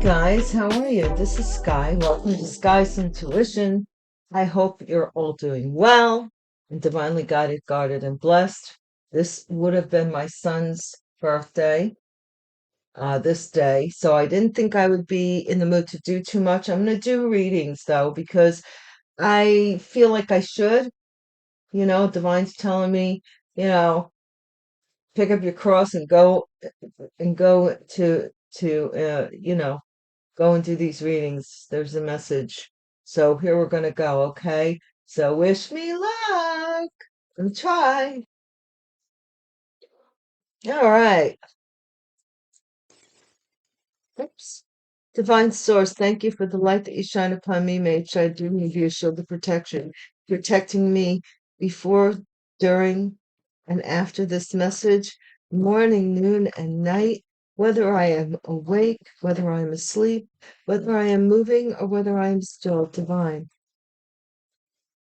guys, how are you? This is Sky. Welcome to Sky's Intuition. I hope you're all doing well and divinely guided, guarded, and blessed. This would have been my son's birthday this day, so I didn't think I would be in the mood to do too much. I'm going to do readings though, because I feel like I should. Divine's telling me, you know, pick up your cross and go to go and do these readings. There's a message. So here we're going to go, okay? So wish me luck and try. All right. Oops. Divine Source, thank you for the light that you shine upon me. May it shine through me, be a shield of protection, protecting me before, during, and after this message, morning, noon, and night, whether I am awake, whether I am asleep, whether I am moving, or whether I am still. Divine,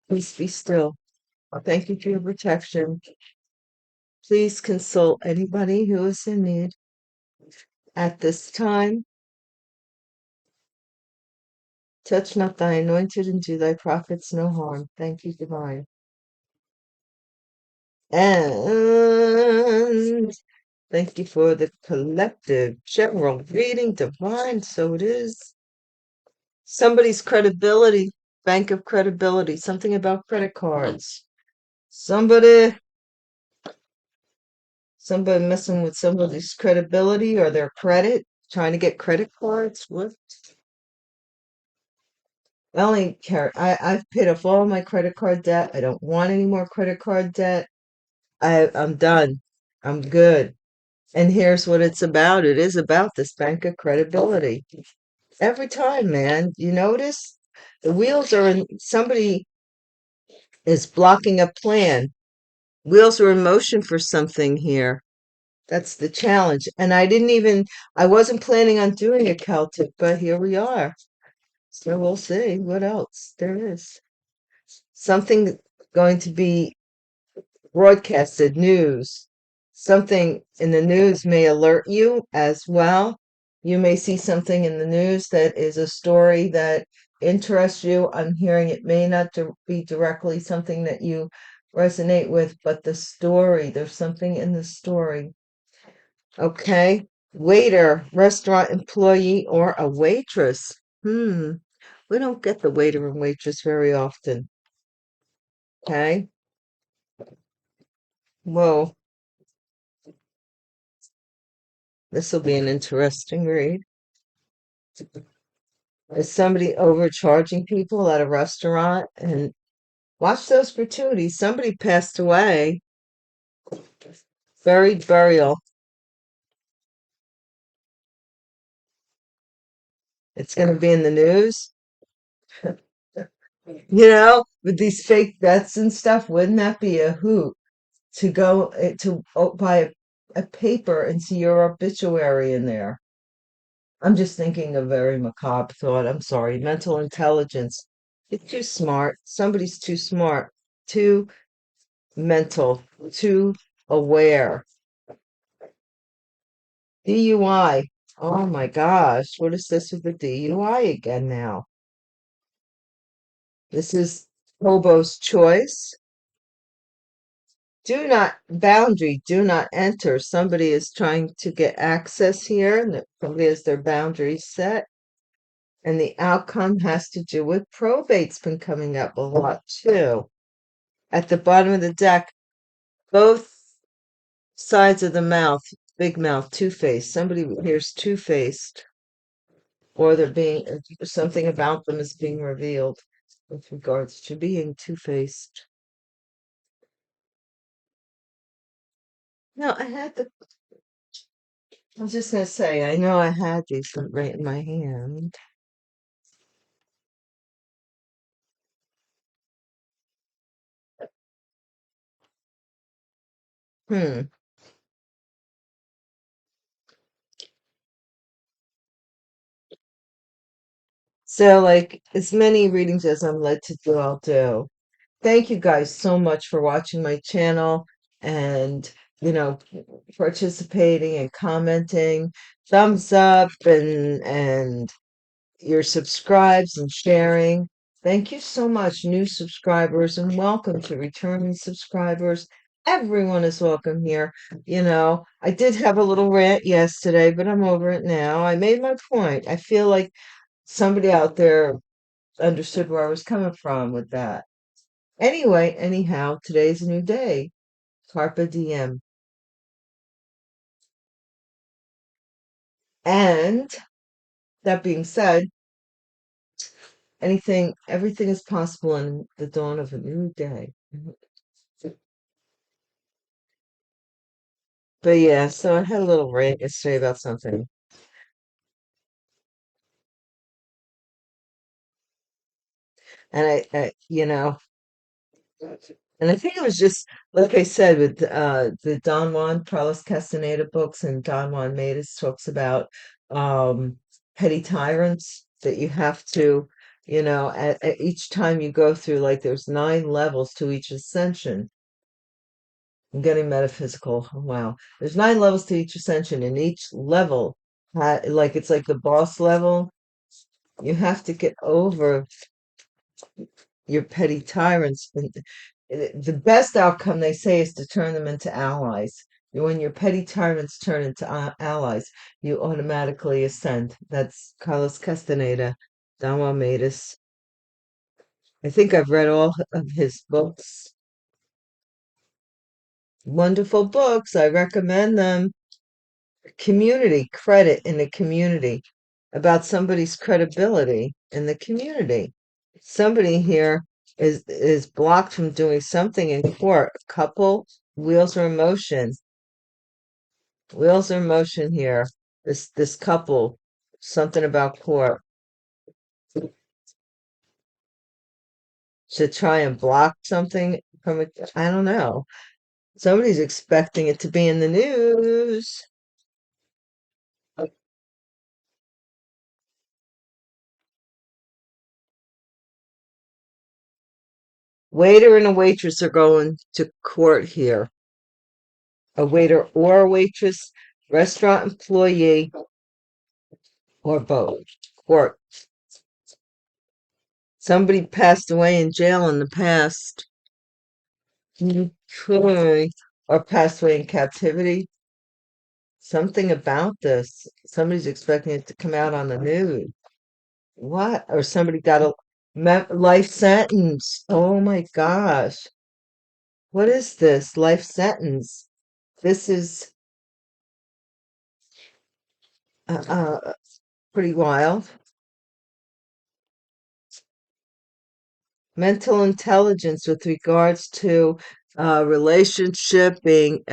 please be still. Thank you for your protection. Please consult anybody who is in need at this time. Touch not thy anointed and do thy prophets no harm. Thank you, Divine. And thank you for the collective general reading, Divine. So it is. Somebody's credibility, bank of credibility, something about credit cards. Somebody messing with somebody's credibility or their credit, trying to get credit cards. What? I only care. I've paid off all my credit card debt. I don't want any more credit card debt. I'm done. I'm good. And here's what it's about. It is about this bank of credibility. Every time, man, you notice the wheels are in, somebody is blocking a plan. Wheels are in motion for something here. That's the challenge. And I wasn't planning on doing a Celtic, but here we are. So we'll see what else there is. Something going to be broadcasted, news. Something in the news may alert you as well. You may see something in the news that is a story that interests you. I'm hearing it may not be directly something that you resonate with, but the story, there's something in the story. Okay. Waiter, restaurant employee, or a waitress. We don't get the waiter and waitress very often. Okay. Whoa. This will be an interesting read. Is somebody overcharging people at a restaurant? And watch those gratuities. Somebody passed away, buried burial. It's going to be in the news. With these fake deaths and stuff, wouldn't that be a hoot to go to buy a paper and see your obituary in there? I'm just thinking a very macabre thought. I'm sorry. Mental intelligence. It's too smart. Somebody's too smart, too mental, too aware. DUI. Oh my gosh. What is this with the DUI again now? This is Hobo's choice. Do not enter. Somebody is trying to get access here, and somebody has their boundaries set. And the outcome has to do with probate's been coming up a lot too. At the bottom of the deck, both sides of the mouth, big mouth, two-faced. Somebody here's two-faced, or they're being something about them is being revealed with regards to being two-faced. No, I was just gonna say, I know I had these right in my hand. Hmm. So, like, as many readings as I'm led to do, I'll do. Thank you guys so much for watching my channel, and you know, participating and commenting, thumbs up and your subscribes and sharing. Thank you so much, new subscribers, and welcome to returning subscribers. Everyone is welcome here. I did have a little rant yesterday, but I'm over it now. I made my point. I feel like somebody out there understood where I was coming from with that. Anyway, anyhow, today's a new day. Carpe diem. And that being said, everything is possible in the dawn of a new day. But yeah, so I had a little rant yesterday about something. And and I think it was just like I said with the Don Juan Carlos Castaneda books, and Don Juan Matus talks about um petty tyrants that you have to, at each time you go through, like there's 9 levels to each ascension. I'm getting metaphysical. Wow. There's 9 levels to each ascension, and each level like it's like the boss level. You have to get over your petty tyrants. The best outcome, they say, is to turn them into allies. When your petty tyrants turn into allies, you automatically ascend. That's Carlos Castaneda, Don Juan Matus. I think I've read all of his books. Wonderful books. I recommend them. Community credit in the community, about somebody's credibility in the community. Somebody here is blocked from doing something in court. Couple, wheels are in motion. Wheels are in motion here. This couple, something about court, to try and block something from it. I don't know. Somebody's expecting it to be in the news. Waiter and a waitress are going to court here. A waiter or a waitress, restaurant employee, or both. Court. Somebody passed away in jail in the past. Okay. Or passed away in captivity. Something about this. Somebody's expecting it to come out on the news. What? Or somebody got a life sentence. Oh my gosh. What is this? Life sentence. This is pretty wild. Mental intelligence with regards to relationship, being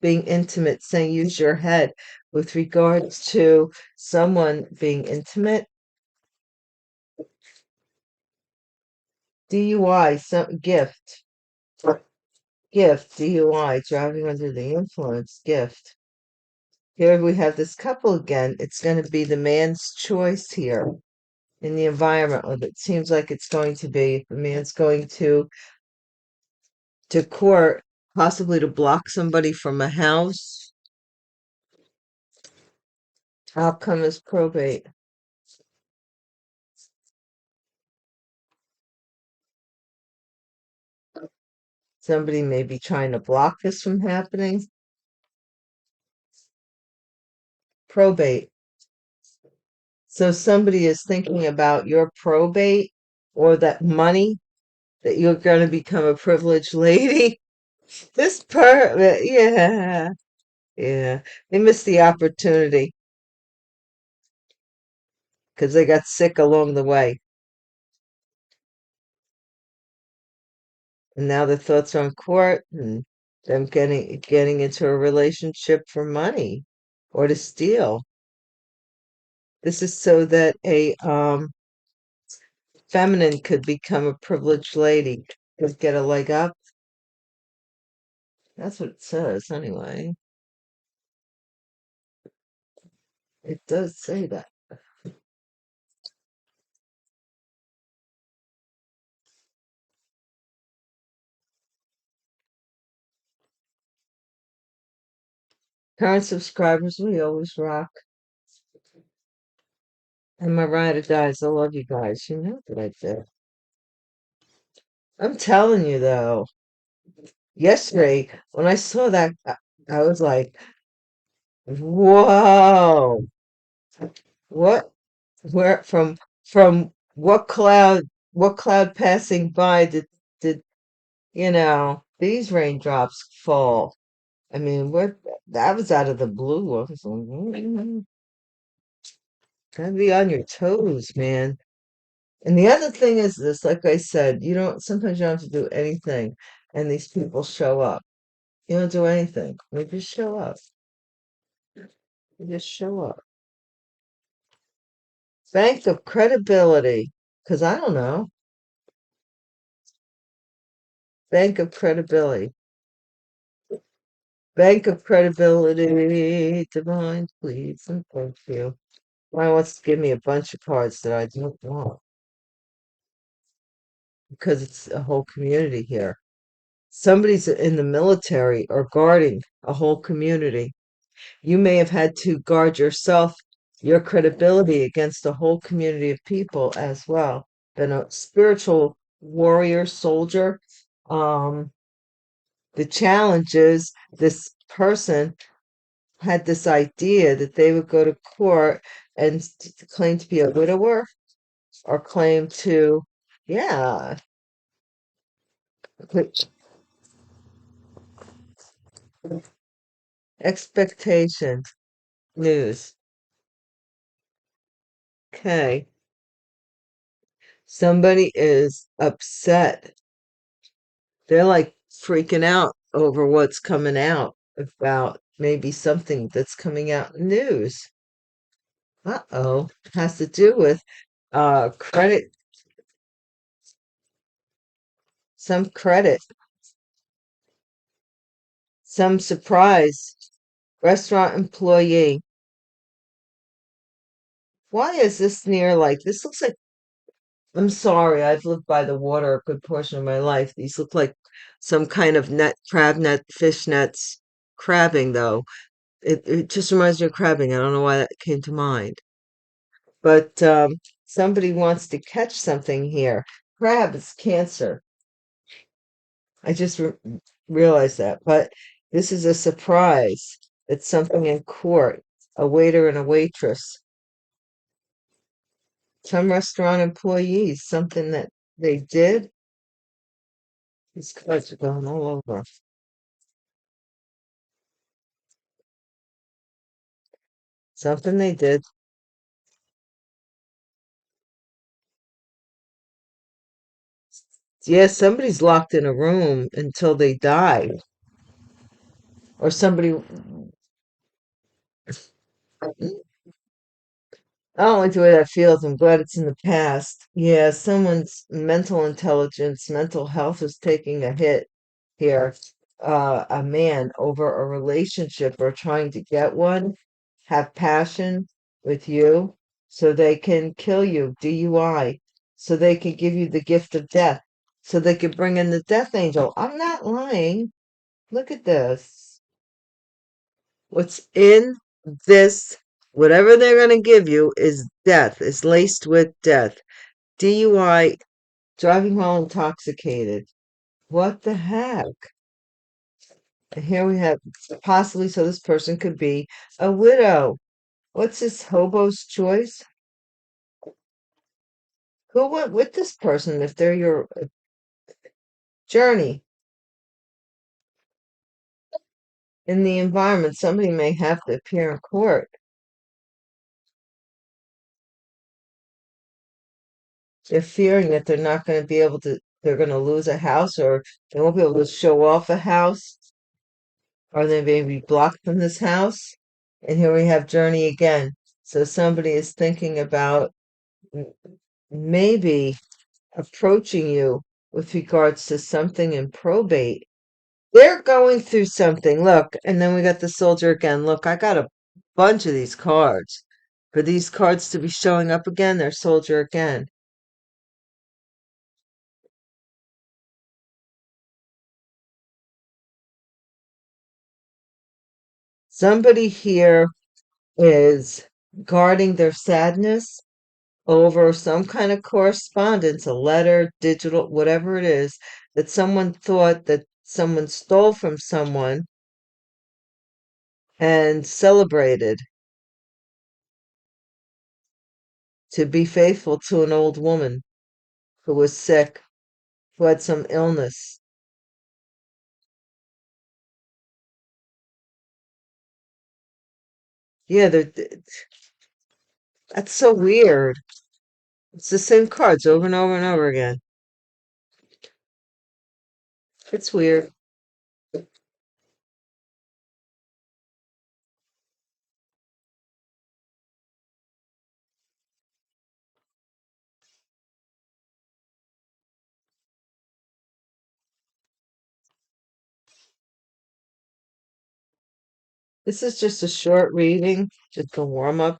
intimate, saying use your head with regards to someone being intimate. DUI, some gift, DUI, driving under the influence, gift. Here we have this couple again. It's going to be the man's choice here in the environment. Well, it seems like it's going to be the man's going to court, possibly to block somebody from a house. Outcome is probate. Somebody may be trying to block this from happening. Probate. So somebody is thinking about your probate, or that money, that you're going to become a privileged lady. Yeah, yeah. They missed the opportunity because they got sick along the way. And now the thoughts are on court and them getting into a relationship for money or to steal. This is so that a feminine could become a privileged lady, could get a leg up. That's what it says anyway. It does say that. Current subscribers, we always rock. And my ride or dies, I love you guys. You know that I do. I'm telling you though, yesterday when I saw that, I was like, whoa, what, where, from what cloud passing by did, these raindrops fall? I mean, what, that was out of the blue. I was like, gotta be on your toes, man. And the other thing is this, like I said, sometimes you don't have to do anything, and these people show up. You don't do anything. They just show up. They just show up. Bank of credibility. Because I don't know. Bank of credibility. Bank of credibility. Divine, please, and thank you. Why wants to give me a bunch of cards that I don't want? Because it's a whole community here. Somebody's in the military or guarding a whole community. You may have had to guard yourself, your credibility against a whole community of people as well. Been a spiritual warrior, soldier. Um, the challenge is this person had this idea that they would go to court and claim to be a widower or claim to, yeah, put expectation news. Okay. Somebody is upset. They're like freaking out over what's coming out about maybe something that's coming out in news. Uh-oh. Has to do with credit, some credit, some surprise. Restaurant employee. Why is this near like this looks like I'm sorry, I've lived by the water a good portion of my life. These look like some kind of net, crab net, fish nets, crabbing though. It just reminds me of crabbing. I don't know why that came to mind. But somebody wants to catch something here. Crab is cancer. I just realized that. But this is a surprise. It's something in court. A waiter and a waitress. Some restaurant employees. Something that they did. These cards are going all over. Something they did. Yeah, somebody's locked in a room until they die. Or somebody I don't like the way that feels. I'm glad it's in the past. Yeah, someone's mental intelligence, mental health is taking a hit here. A man over a relationship or trying to get one, have passion with you so they can kill you, DUI, so they can give you the gift of death, so they can bring in the death angel. I'm not lying. Look at this. What's in this, whatever they're going to give you, is death, is laced with death. DUI, driving while intoxicated. What the heck? And here we have possibly, so this person could be a widow. What's this hobo's choice? Who went with this person if they're your journey in the environment? Somebody may have to appear in court. They're fearing that they're not going to be able to, they're going to lose a house or they won't be able to show off a house or they may be blocked from this house. And here we have journey again. So somebody is thinking about maybe approaching you with regards to something in probate. They're going through something. Look, and then we got the soldier again. Look, I got a bunch of these cards. For these cards to be showing up again, they're soldier again. Somebody here is guarding their sadness over some kind of correspondence, a letter, digital, whatever it is, that someone thought that someone stole from someone and celebrated to be faithful to an old woman who was sick, who had some illness. Yeah, that's so weird. It's the same cards over and over and over again. It's weird. This is just a short reading, just a warm up.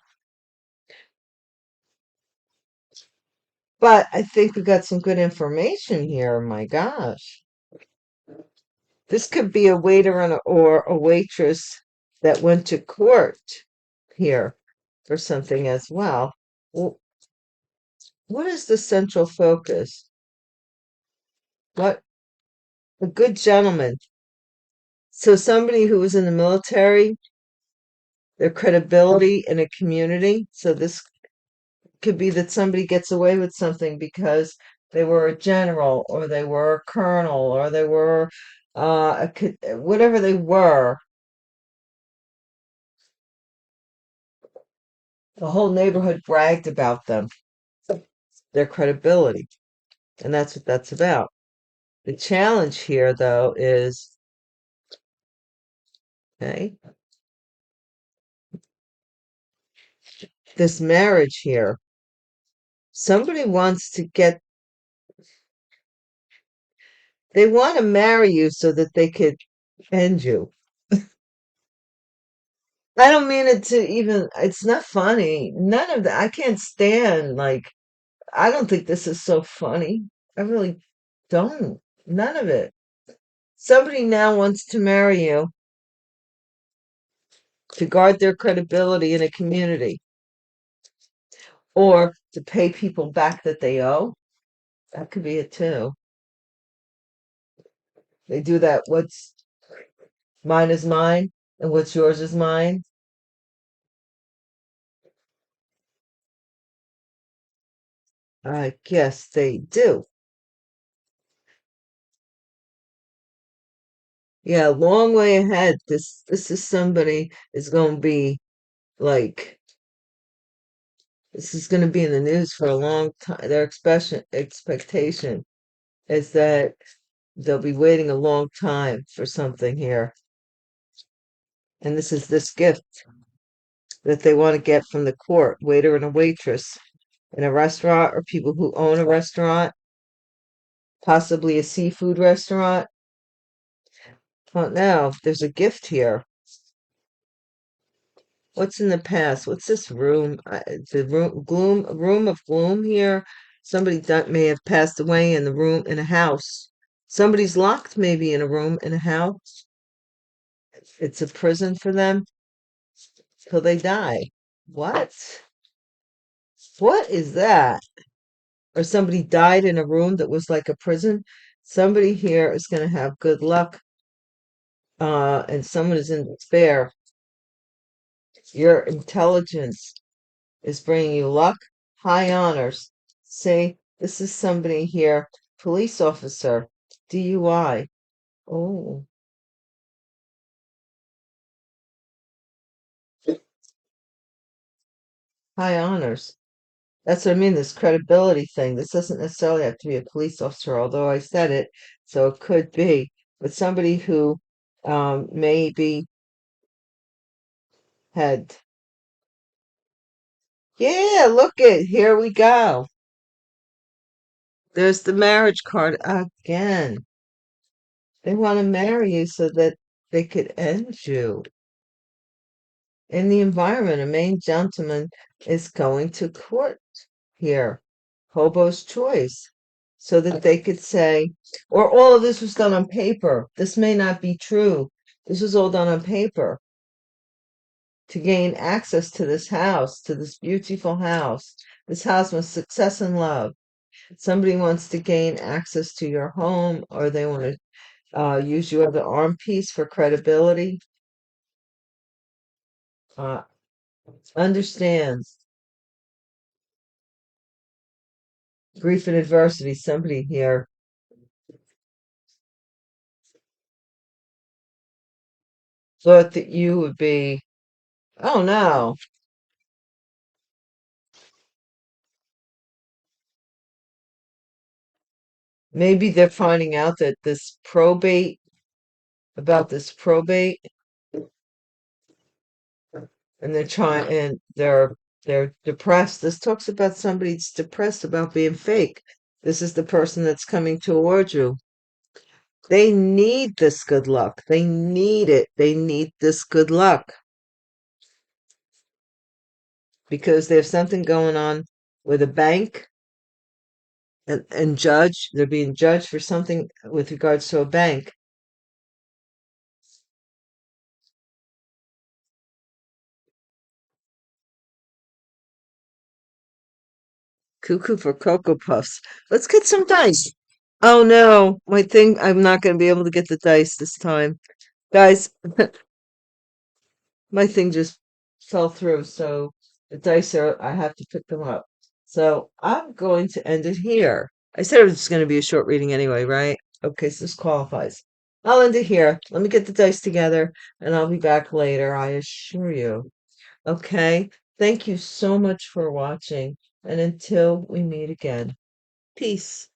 But I think we got some good information here. My gosh. This could be a waiter or a waitress that went to court here for something as well. Well, what is the central focus? What a good gentleman. So somebody who was in the military, their credibility in a community. So this could be that somebody gets away with something because they were a general or they were a colonel or they were whatever they were. The whole neighborhood bragged about them, their credibility. And that's what that's about. The challenge here, though, is okay, this marriage here. Somebody wants to get, they want to marry you so that they could end you. I don't mean it to even, it's not funny. None of that. I can't stand, like, I don't think this is so funny. I really don't. None of it. Somebody now wants to marry you to guard their credibility in a community or to pay people back that they owe. That could be it too. They do that. What's mine is mine, and what's yours is mine. I guess they do. Yeah, long way ahead. This is somebody is going to be like this is going to be in the news for a long time. Their expectation is that they'll be waiting a long time for something here, and this is this gift that they want to get from the court, waiter and a waitress in a restaurant, or people who own a restaurant, possibly a seafood restaurant. Oh, now there's a gift here. What's in the past? What's this room? The room of gloom here. Somebody that may have passed away in the room in a house. Somebody's locked maybe in a room in a house. It's a prison for them till they die. What? What is that? Or somebody died in a room that was like a prison. Somebody here is going to have good luck, and someone is in despair. Your intelligence is bringing you luck, high honors. Say, this is somebody here, police officer, DUI. Oh, high honors. That's what I mean, this credibility thing. This doesn't necessarily have to be a police officer, although I said it, so it could be. But somebody who maybe had, yeah, look it, here we go. There's the marriage card again. They want to marry you so that they could end you. In the environment, a Maine gentleman is going to court here, hobo's choice, so that they could say, or all of this was done on paper. This may not be true. This was all done on paper. to gain access to this house, to this beautiful house. This house with success and love. Somebody wants to gain access to your home, or they want to use you as an arm piece for credibility. Uh, understand grief and adversity. Somebody here thought that you would be, oh no, maybe they're finding out that about this probate, and they're depressed. This talks about somebody that's depressed about being fake. This is the person that's coming towards you. They need this good luck. They need it. They need this good luck because there's something going on with a bank and judge. They're being judged for something with regards to a bank. Cuckoo for Cocoa Puffs. Let's get some dice. Oh no, my thing, I'm not going to be able to get the dice this time. Guys, my thing just fell through, so the dice are, I have to pick them up. So I'm going to end it here. I said it was just going to be a short reading anyway, right? Okay, so this qualifies. I'll end it here. Let me get the dice together and I'll be back later, I assure you. Okay, thank you so much for watching, and until we meet again, peace.